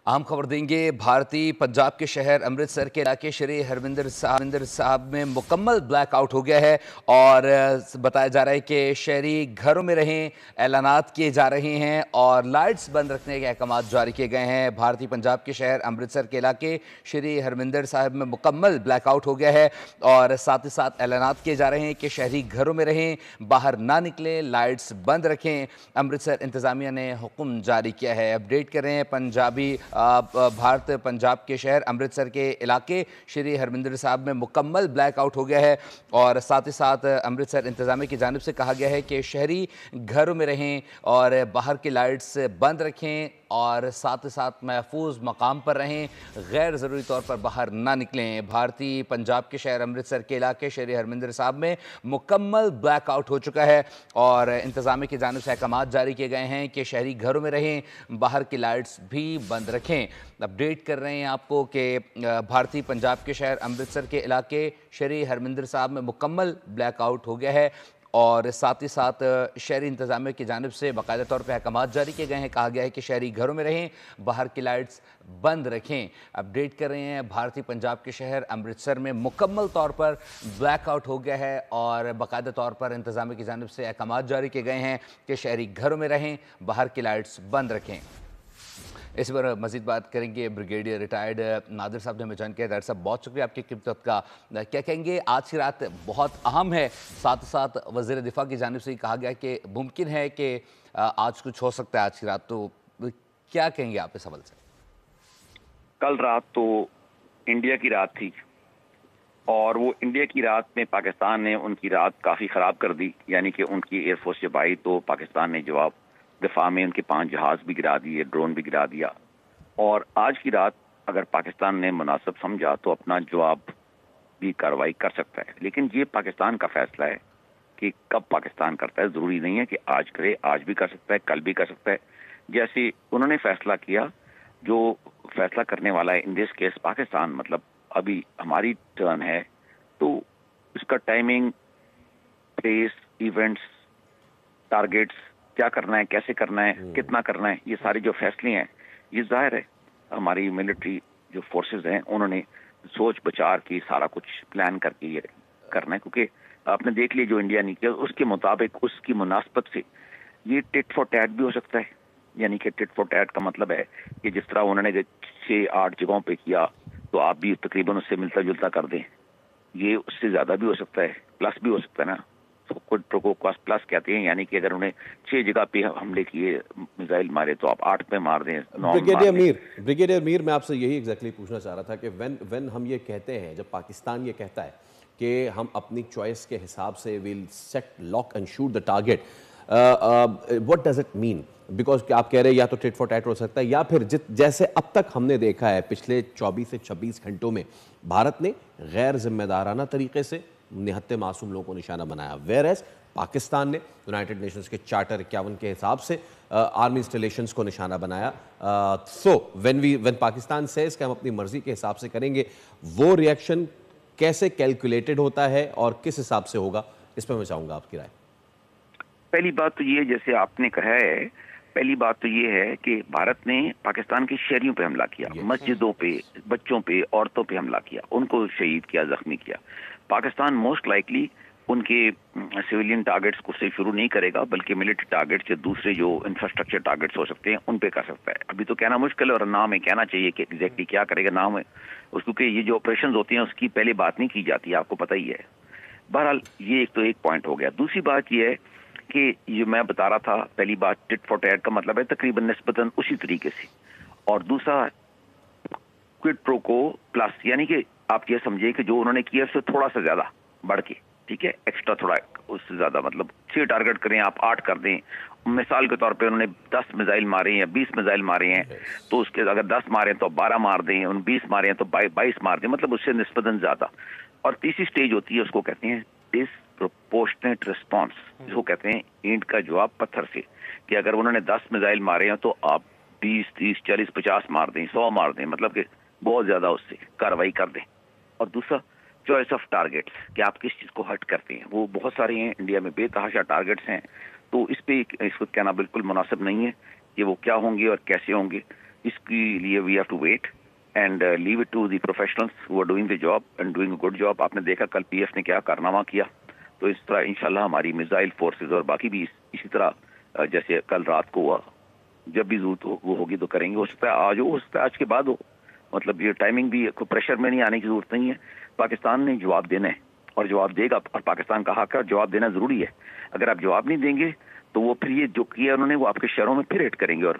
अहम खबर देंगे। भारतीय पंजाब के शहर अमृतसर के इलाके श्री हरमिंदर साहब में मुकम्मल ब्लैकआउट हो गया है और बताया जा रहा है कि शहरी घरों में रहें, ऐलानात किए जा रहे हैं और लाइट्स बंद रखने के अहकाम जारी किए गए हैं। भारतीय पंजाब के शहर अमृतसर के इलाके श्री हरमिंदर साहब में मुकम्मल ब्लैकआउट हो गया है और साथ ही साथ ऐलानात किए जा रहे हैं कि शहरी घरों में रहें, बाहर ना निकलें, लाइट्स बंद रखें। अमृतसर इंतजामिया ने हुक्म जारी किया है। अपडेट कर रहे हैं भारत पंजाब के शहर अमृतसर के इलाके श्री हरमिंदर साहब में मुकम्मल ब्लैकआउट हो गया है और साथ ही साथ अमृतसर इंतजामिया की जानिब से कहा गया है कि शहरी घरों में रहें और बाहर की लाइट्स बंद रखें और साथ ही साथ महफूज मकाम पर रहें, गैर ज़रूरी तौर पर बाहर ना निकलें। भारतीय पंजाब के शहर अमृतसर के इलाके श्री हरमिंदर साहब में मुकम्मल ब्लैकआउट हो चुका है और इंतजामिया की जानिब से अहकाम जारी किए गए हैं कि शहरी घरों में रहें, बाहर की लाइट्स भी बंद रखें। अपडेट कर रहे हैं आपको कि भारतीय पंजाब के शहर अमृतसर के इलाके श्री हरमिंदर साहब में मुकम्मल ब्लैकआउट हो गया है और साथ ही साथ शहरी इंतजामिया की जानिब से बाकायदा तौर पर अहकाम जारी किए गए हैं। कहा गया है कि शहरी घरों में रहें, बाहर की लाइट्स बंद रखें। अपडेट कर रहे हैं भारतीय पंजाब के शहर अमृतसर में मुकम्मल तौर पर ब्लैकआउट हो गया है और बाकायदा तौर पर इंतजामिया की जानिब से अहकाम जारी किए गए हैं कि शहरी घरों में रहें, बाहर की लाइट्स बंद रखें। इस पर मज़ीद बात करेंगे ब्रिगेडियर रिटायर्ड नादिर साहब ने हमें जान किया। डायरेक्टर साहब बहुत शुक्रिया आपकी कीमती वक्त का। क्या कहेंगे, आज की रात बहुत अहम है, साथ साथ वज़ीर दिफा की जानिब से कहा गया कि मुमकिन है कि आज कुछ हो सकता है आज की रात, तो क्या कहेंगे आप इस हवाले से? कल रात तो इंडिया की रात थी और वो इंडिया की रात में पाकिस्तान ने उनकी रात काफ़ी ख़राब कर दी, यानी कि उनकी एयरफोर्स जब आई तो पाकिस्तान ने जवाब दफा में उनके 5 जहाज भी गिरा दिए, ड्रोन भी गिरा दिया। और आज की रात अगर पाकिस्तान ने मुनासिब समझा तो अपना जवाब भी कार्रवाई कर सकता है, लेकिन ये पाकिस्तान का फैसला है कि कब पाकिस्तान करता है। ज़रूरी नहीं है कि आज करे, आज भी कर सकता है, कल भी कर सकता है। जैसे उन्होंने फैसला किया, जो फैसला करने वाला है इन दिस केस पाकिस्तान, मतलब अभी हमारी टर्न है, तो इसका टाइमिंग, प्लेस, इवेंट्स, टारगेट्स, क्या करना है, कैसे करना है, कितना करना है, ये सारे जो फैसले हैं, ये जाहिर है हमारी मिलिट्री जो फोर्सेस हैं उन्होंने सोच विचार की सारा कुछ प्लान करके ये करना है। क्योंकि आपने देख लिया जो इंडिया ने किया, उसके मुताबिक उसकी मुनासबत से ये टिट फॉर टैट भी हो सकता है। यानी कि टिट फॉर टैट का मतलब है कि जिस तरह उन्होंने 6-8 जगहों पे किया तो आप भी तकरीबन उससे मिलता जुलता कर दें। ये उससे ज्यादा भी हो सकता है, प्लस भी हो सकता है ना, क्विड प्रो को प्लस कहते हैं। यानी कि अगर उन्हें 6 जगह पे हमले किए, मिसाइल मारे, तो आप 8 पे मार दें। ब्रिगेडियर मीर, मैं आपसे यही एग्जैक्टली पूछना चाह रहा था कि व्हेन हम ये कहते हैं, जब पाकिस्तान ये कहता है कि हम अपनी चॉइस के हिसाब से will set lock and shoot the target, what does it mean? Because आप कह रहे हैं या तो टिट फॉर टैट हो सकता है या फिर जैसे अब तक हमने देखा है पिछले 24 से 26 घंटों में भारत ने गैर जिम्मेदाराना तरीके से निहत्ते मासूम लोगों को निशाना बनाया, वेयरएज पाकिस्तान ने यूनाइटेड नेशंस के चार्टर 51 के हिसाब से आर्मी इंस्टॉलेशंस को निशाना बनाया। सो व्हेन पाकिस्तान सेज कि हम अपनी मर्जी के हिसाब से करेंगे, वो रिएक्शन कैसे कैलकुलेटेड होता है और किस हिसाब से होगा, इस पर मैं चाहूंगा आपकी राय। पहली बात तो ये, जैसे आपने कहा है, पहली बात तो ये है कि भारत ने पाकिस्तान के शहरियों पे हमला किया, मस्जिदों पे, बच्चों पे, औरतों पे हमला किया, उनको शहीद किया, जख्मी किया। पाकिस्तान मोस्ट लाइकली उनके सिविलियन टारगेट्स को से शुरू नहीं करेगा, बल्कि मिलिट्री टारगेट्स से दूसरे जो इंफ्रास्ट्रक्चर टारगेट्स हो सकते हैं उन पे कर सकता है। अभी तो कहना मुश्किल है और नाम है, कहना चाहिए कि एग्जैक्टली क्या करेगा, नाम है क्योंकि ये जो ऑपरेशन होती हैं उसकी पहले बात नहीं की जाती है, आपको पता ही है। बहरहाल ये एक पॉइंट हो गया। दूसरी बात ये है कि ये मैं बता रहा था, पहली बात टिट फॉर टैट का मतलब है तकरीबन निस्बतन उसी तरीके से, और दूसरा क्विड प्रो को प्लस, यानी कि आप ये समझिए कि जो उन्होंने किया उससे थोड़ा सा ज्यादा बढ़ के, ठीक है, एक्स्ट्रा थोड़ा उससे ज्यादा, मतलब 6 टारगेट करें आप 8 कर दें। मिसाल के तौर पे उन्होंने 10 मिसाइल मारे या 20 मिसाइल मारे हैं, तो उसके अगर 10 मारे तो 12 मार दें, 20 मारे हैं तो 22 मार दें, मतलब उससे निस्बतन ज्यादा। और तीसरी स्टेज होती है, उसको कहते हैं डिसप्रोपोर्शनेट रिस्पॉन्स, जिसको कहते हैं ईंट का जवाब पत्थर से, कि अगर उन्होंने 10 मिसाइल मारे हैं तो आप 20, 30, 40, 50 मार दें, 100 मार दें, मतलब कि बहुत ज्यादा उससे कार्रवाई कर दें। और दूसरा चॉइस ऑफ टारगेट्स, कि आप किस चीज को हट करते हैं, वो बहुत सारे हैं इंडिया में, बेतहाशा टारगेट्स हैं, तो इस पे इसको कहना बिल्कुल मुनासिब नहीं है कि वो क्या होंगे और कैसे होंगे। اس کے لیے we have to wait and leave it to the professionals who are doing the job and doing a good job. آپ نے دیکھا کل پی ایف نے کیا کارنامہ کیا. تو اس طرح انشاءاللہ ہماری میزائل فورسز اور باقی بھی اسی طرح جیسے کل رات کو ہوا, جب بھی ضرورت وہ ہوگی تو کریں گے. ہو سکتا ہے آج ہو سکتا ہے آج کے بعد ہو, مطلب یہ ٹائمنگ بھی کوئی پریشر میں نہیں آنے کی ضرورت نہیں ہے. پاکستان نے جواب دینا ہے اور جواب دے گا, اور پاکستان کا حق ہے, جواب دینا ضروری ہے. اگر آپ جواب نہیں دیں گے تو وہ پھر یہ جو کیا انہوں نے وہ آپ کے شہروں میں پھر ہٹ کریں گے. اور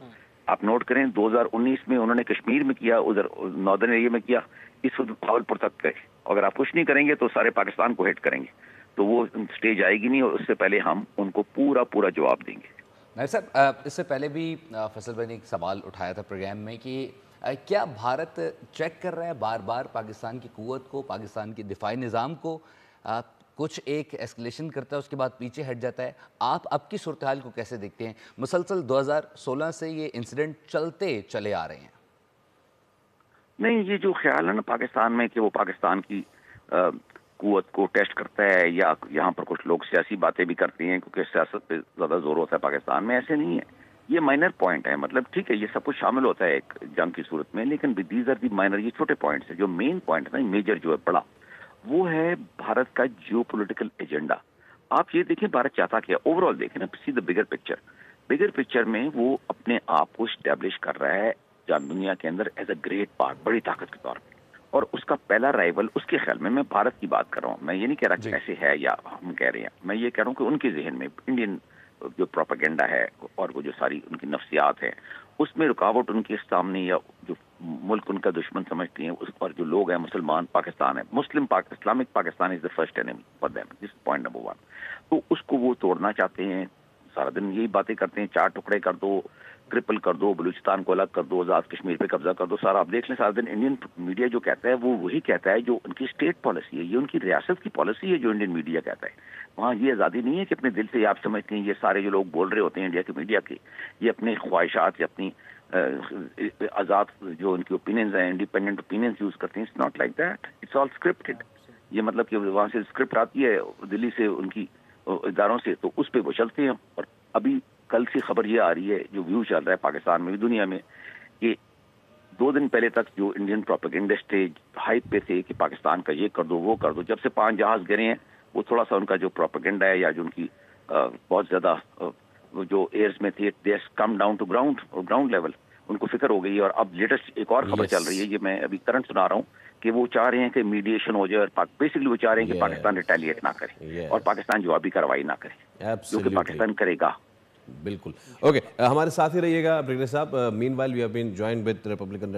آپ نوٹ کریں 2019 میں انہوں نے کشمیر میں کیا, ادھر ناردرن ایریا میں کیا, اس وقت بھاولپور تک گئے. اگر آپ کچھ نہیں کریں گے تو سارے پاکستان کو ہٹ کریں گے, تو وہ سٹیج آئے گی نہیں, اور اس سے پہلے ہم ان کو پورا جواب دیں گے. نہیں صاحب, اس سے پہلے بھی فیصل بھائی نے ایک سوال اٹھایا تھا پروگرام میں کہ کیا بھارت چیک کر رہا ہے بار بار پاکستان کی قوت کو, پاکستان کے دفاعی نظام کو, کچھ ایک ایسکلیشن کرتا ہے اس کے بعد پیچھے ہٹ جاتا ہے. آپ اب کی صورتحال کو کیسے دیکھتے ہیں؟ مسلسل 2016 سے یہ انسیڈنٹ چلتے چلے آ رہے ہیں. نہیں, یہ جو خیال ہے نا پاکستان میں کہ وہ پاکستان کی قوت کو ٹیسٹ کرتا ہے, یا یہاں پر کچھ لوگ سیاسی باتیں بھی کرتے ہیں کیونکہ سیاست پہ زیادہ زور ہوتا ہے پاکستان میں, ایسے نہیں ہے. یہ مائنر پوائنٹ ہے, مطلب ٹھیک ہے یہ سب کچھ شامل ہوتا ہے ایک جنگ کی صورت میں, لیکن دیز آر دی مائنر, یہ چھوٹے پوائنٹس ہیں. جو مین پوائنٹ ہے نا, میجر جو ہے بڑا, وہ ہے بھارت کا جیو پولیٹیکل ایجنڈا. آپ یہ دیکھیں بھارت چاہتا کیا, اوور آل دیکھیں نا, سی دا بگر پکچر. بگر پکچر میں وہ اپنے آپ کو اسٹیبلش کر رہا ہے جان دنیا کے اندر ایز اے گریٹ پارٹ, بڑی طاقت کے طور پہ. اور اس کا پہلا رائیول اس کے خیال میں بھارت کی بات کر رہا ہوں, میں یہ نہیں کہہ رہا کہ ایسے ہے یا ہم کہہ رہے ہیں, میں یہ کہہ رہا ہوں کہ ان کے ذہن میں انڈین جو پروپیگنڈا ہے اور وہ جو ساری ان کی نفسیات ہیں, اس میں رکاوٹ ان کے سامنے, یا جو ملک ان کا دشمن سمجھتے ہیں, اور جو لوگ ہیں مسلمان پاکستان ہے, Muslim Islamic Pakistan is the first enemy for them, this point number 1. تو اس کو وہ توڑنا چاہتے ہیں, سارا دن یہی باتیں کرتے ہیں, 4 ٹکڑے کر دو, ٹرپل کر دو, بلوچستان کو الگ کر دو, آزاد کشمیر پہ قبضہ کر دو. سارا آپ دیکھ لیں, سارا دن انڈین میڈیا جو کہتا ہے وہ وہی کہتا ہے جو ان کی اسٹیٹ پالیسی ہے, یہ ان کی ریاست کی پالیسی ہے جو انڈین میڈیا کہتا ہے. وہاں یہ آزادی نہیں ہے کہ اپنے دل سے آپ سمجھتے ہیں, یہ سارے جو لوگ بول رہے ہوتے ہیں انڈیا کے میڈیا کے, یہ اپنے خواہشات یا اپنی آزاد جو ان کی اوپینینز ہیں, انڈیپینڈنٹ اوپینینز یوز کرتے ہیں. It's not like that, it's all scripted. یہ مطلب کہ وہاں سے اسکرپٹ آتی ہے دلی سے, ان کی اداروں سے, تو اس پہ وہ چلتے ہیں. اور ابھی کل سے خبر یہ آ رہی ہے, جو ویو چل رہا ہے پاکستان میں بھی دنیا میں, کہ 2 دن پہلے تک جو انڈین پروپیگنڈسٹ ہائپ پہ تھے کہ پاکستان کا یہ کر دو وہ کر دو, جب سے 5 جہاز گرے ہیں وہ تھوڑا سا ان کا جو پروپیگنڈا ہے, یا جو ان کی بہت زیادہ جو ایئرز میں تھے, they come down to ground level, ان کو فکر ہو گئی. اور اب لیٹسٹ ایک اور خبر چل رہی ہے, یہ میں ابھی کرنٹ سنا رہا ہوں, کہ وہ چاہ رہے ہیں کہ میڈیشن ہو جائے, اور بیسکلی وہ چاہ رہے ہیں کہ پاکستان ریٹیلیٹ نہ کرے, اور پاکستان جوابی کارروائی نہ کرے, جو کہ پاکستان کرے گا. بالکل. اوکے, ہمارے ساتھ ہی رہیے گا بریگیڈیئر صاحب. Meanwhile we have been joined with Republican